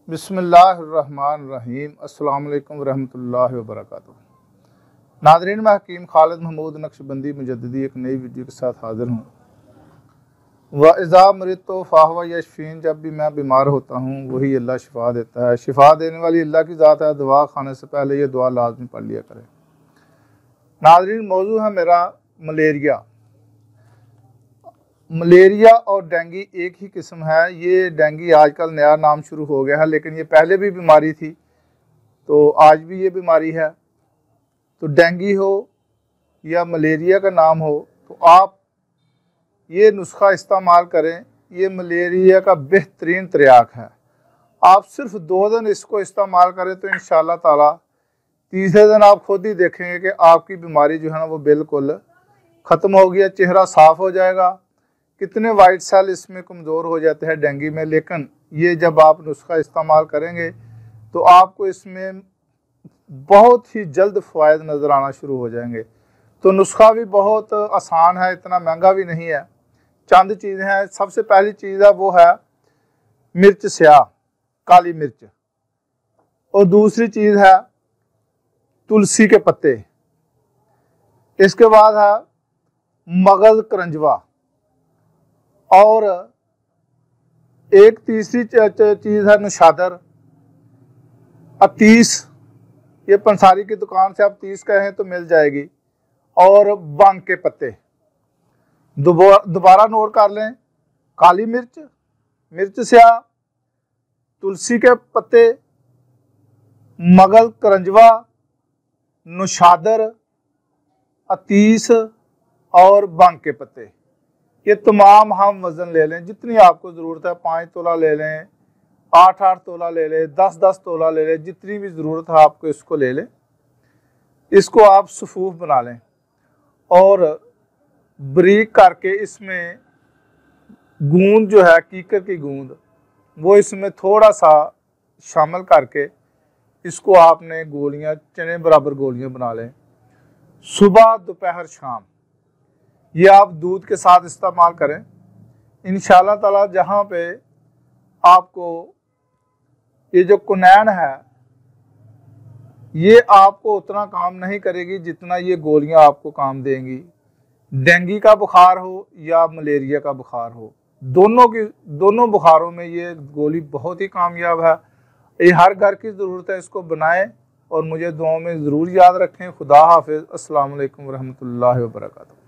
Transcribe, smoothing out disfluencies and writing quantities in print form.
बिस्मिल्लाहिर्रहमानिर्रहीम। अस्सलाम वालेकुम रहमतुल्लाहि व बरकातुहू। नादरीन, मैं हकीम खालिद महमूद नक्शबंदी मुजद्दिदी एक नई वीडियो के साथ हाज़िर हूँ। व इज़ा मरिदतु फ़हुव यशफ़ीन, जब भी मैं बीमार होता हूँ वही अल्लाह शिफा देता है। शिफा देने वाली अल्लाह की ज़ात है। दुआ खाने से पहले ये दुआ लाजमी पढ़ लिया करें। नादरीन, मौजू है मेरा मलेरिया। मलेरिया और डेंगू एक ही किस्म है। ये डेंगू आजकल नया नाम शुरू हो गया है, लेकिन ये पहले भी बीमारी थी, तो आज भी ये बीमारी है। तो डेंगू हो या मलेरिया का नाम हो तो आप ये नुस्खा इस्तेमाल करें। ये मलेरिया का बेहतरीन त्रियाक है। आप सिर्फ 2 दिन इसको इस्तेमाल करें तो इंशाअल्लाह ताला तीसरे दिन आप खुद ही देखेंगे कि आपकी बीमारी जो है ना वो बिल्कुल ख़त्म हो गया, चेहरा साफ़ हो जाएगा। कितने वाइट सेल इसमें कमज़ोर हो जाते हैं डेंगू में, लेकिन ये जब आप नुस्खा इस्तेमाल करेंगे तो आपको इसमें बहुत ही जल्द फ़वायद नज़र आना शुरू हो जाएंगे। तो नुस्खा भी बहुत आसान है, इतना महंगा भी नहीं है। चंद चीज़ें हैं। सबसे पहली चीज़ है वो है मिर्च स्याह, काली मिर्च, और दूसरी चीज़ है तुलसी के पत्ते। इसके बाद है मगज़ करंजवा, और एक तीसरी चीज़ है नुशादर, अतीस। ये पंसारी की दुकान से आप 30 कहें तो मिल जाएगी, और बांग के पत्ते। दोबारा नोट कर लें। काली मिर्च, मिर्च स्याह, तुलसी के पत्ते, मगज़ करंजवा, नुशादर, अतीस और बांग के पत्ते। ये तमाम हम वज़न ले लें जितनी आपको ज़रूरत है। 5 तोला ले लें, 8-8 तोला ले लें, 10-10 तोला ले लें, जितनी भी ज़रूरत है आपको इसको ले लें। इसको आप सफ़ूफ बना लें और बारीक करके इसमें गूंद जो है, कीकर की गूंद, वो इसमें थोड़ा सा शामिल करके इसको आपने गोलियां, चने बराबर गोलियां बना लें। सुबह, दोपहर, शाम ये आप दूध के साथ इस्तेमाल करें। इंशाअल्लाह ताला जहाँ पे आपको ये जो कुनैन है ये आपको उतना काम नहीं करेगी जितना ये गोलियां आपको काम देंगी। डेंगू का बुखार हो या मलेरिया का बुखार हो, दोनों बुखारों में ये गोली बहुत ही कामयाब है। ये हर घर की ज़रूरत है। इसको बनाएं और मुझे दुआओं में ज़रूर याद रखें। खुदा हाफिज़। अस्सलाम वालेकुम रहमतुल्लाहि व बरकातुहू।